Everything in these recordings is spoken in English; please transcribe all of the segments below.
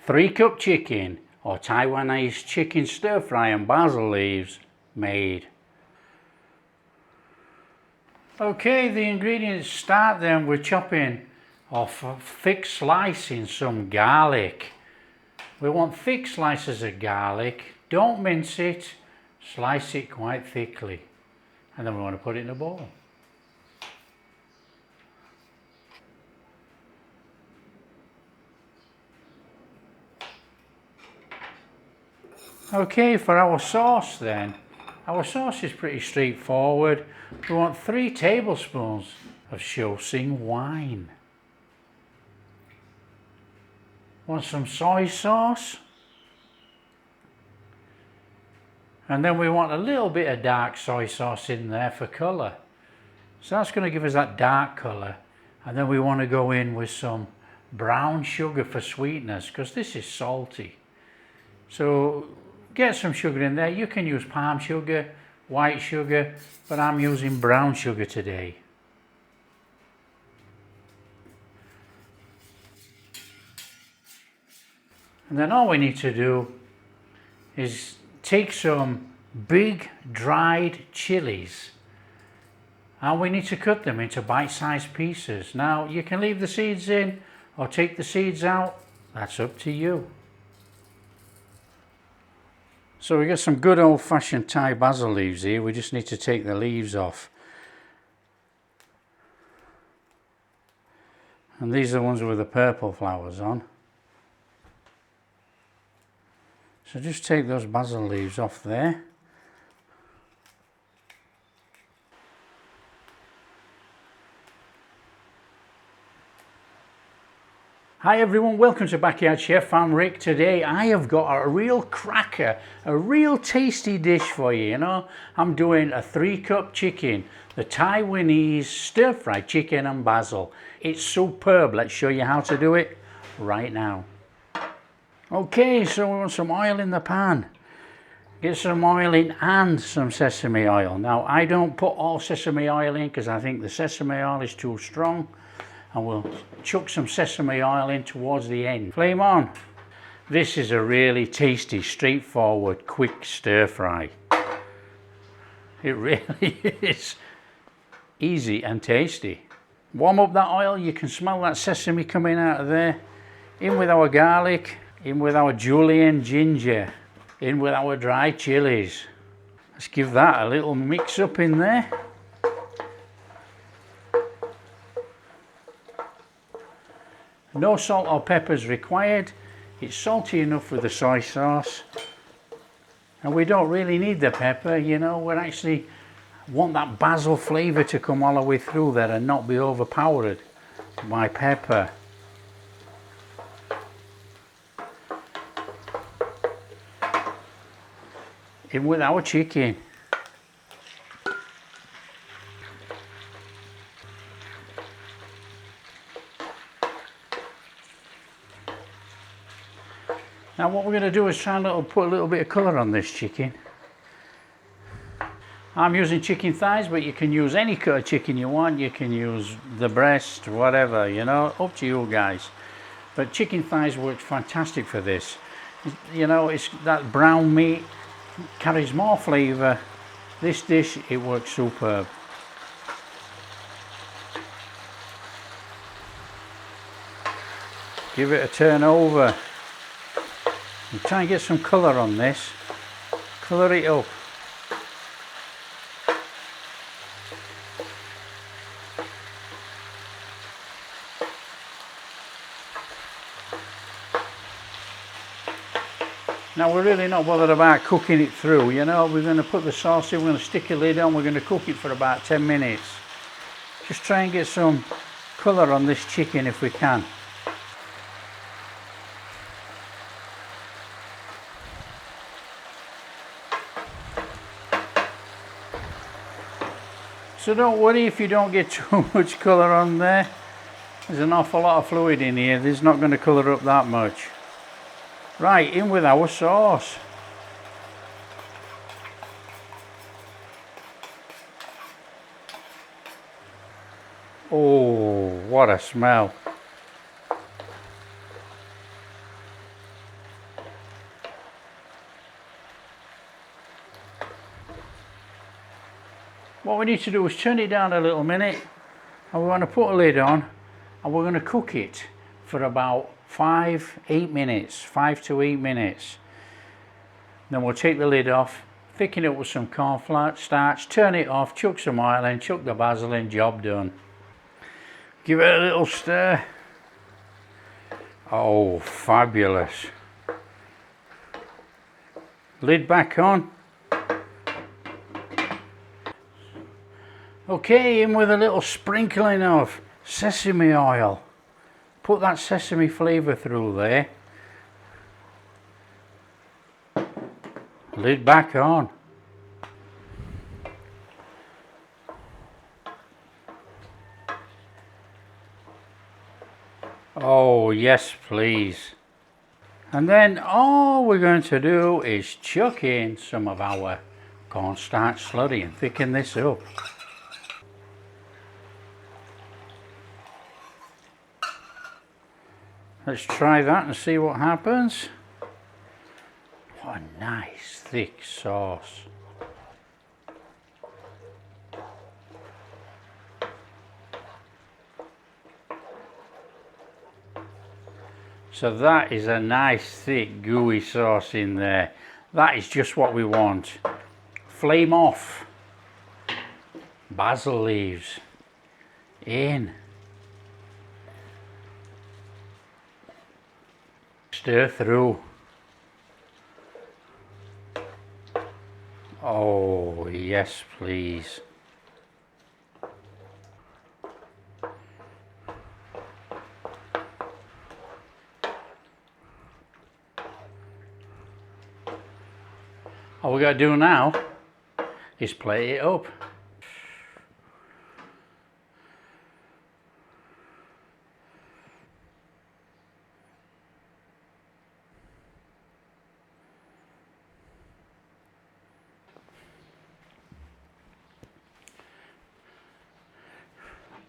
3-cup chicken or Taiwanese chicken stir fry and basil leaves made. Okay, the ingredients start then with chopping off thick slicing some garlic. We want thick slices of garlic. Don't mince it, slice it quite thickly. And then we want to put it in a bowl. Okay, for our sauce then, our sauce is pretty straightforward. We want 3 tablespoons of Shousing wine. Want some soy sauce. And then we want a little bit of dark soy sauce in there for colour. So that's going to give us that dark colour. And then we want to go in with some brown sugar for sweetness, because this is salty. So get some sugar in there. You can use palm sugar, white sugar, but I'm using brown sugar today. And then all we need to do is take some big dried chilies and we need to cut them into bite-sized pieces. Now you can leave the seeds in or take the seeds out, that's up to you. So we got some good old-fashioned Thai basil leaves here. We just need to take the leaves off. And these are the ones with the purple flowers on. So just take those basil leaves off there. Hi everyone, welcome to Backyard Chef. I'm Rick. Today I have got a real cracker, a real tasty dish for you. I'm doing a 3-cup chicken, the Taiwanese stir-fried chicken and basil. It's superb. Let's show you how to do it right now. Okay, so we want some oil in the pan. Get some oil in and some sesame oil. Now I don't put all sesame oil in because I think the sesame oil is too strong. And we'll chuck some sesame oil in towards the end. Flame on. This is a really tasty, straightforward, quick stir fry. It really is easy and tasty. Warm up that oil. You can smell that sesame coming out of there. In with our garlic, in with our julienne ginger, in with our dried chilies. Let's give that a little mix up in there. No salt or peppers required. It's salty enough with the soy sauce. And we don't really need the pepper, we actually want that basil flavour to come all the way through there and not be overpowered by pepper. In with our chicken. Now what we're going to do is try and put a little bit of colour on this chicken. I'm using chicken thighs, but you can use any cut of chicken you want. You can use the breast, whatever, up to you guys. But chicken thighs works fantastic for this. It's that brown meat carries more flavour. This dish, it works superb. Give it a turn over. And try and get some colour on this. Colour it up. Now we're really not bothered about cooking it through, we're going to put the sauce in, we're going to stick a lid on, we're going to cook it for about 10 minutes. Just try and get some colour on this chicken if we can. So don't worry if you don't get too much colour on there. There's an awful lot of fluid in here. This is not going to colour up that much. Right, in with our sauce. Oh, what a smell. What we need to do is turn it down a little minute, and we're going to put a lid on, and we're going to cook it for about 5 to 8 minutes. Then we'll take the lid off, thicken it with some corn starch, turn it off, chuck some oil in, chuck the basil in, job done. Give it a little stir. Oh, fabulous. Lid back on. Okay, in with a little sprinkling of sesame oil. Put that sesame flavour through there. Lid back on. Oh yes please. And then all we're going to do is chuck in some of our cornstarch slurry and thicken this up. Let's try that and see what happens. What a nice thick sauce. So that is a nice thick gooey sauce in there. That is just what we want. Flame off. Basil leaves in. Stir through. Oh yes please. All we got to do now is plate it up.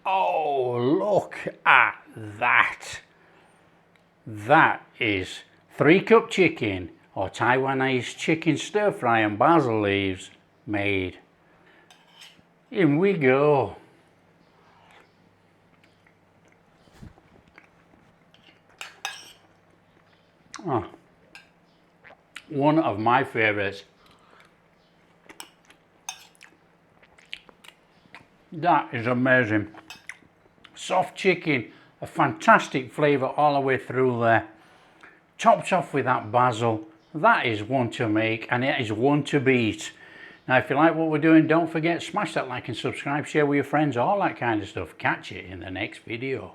Oh, look at that. That is 3-cup chicken or Taiwanese chicken stir fry and basil leaves made. In we go. Oh, one of my favorites. That is amazing. Soft chicken, a fantastic flavour all the way through there. Topped off with that basil. That is one to make, and it is one to beat. Now if you like what we're doing, don't forget, smash that like and subscribe, share with your friends, all that kind of stuff. Catch you in the next video.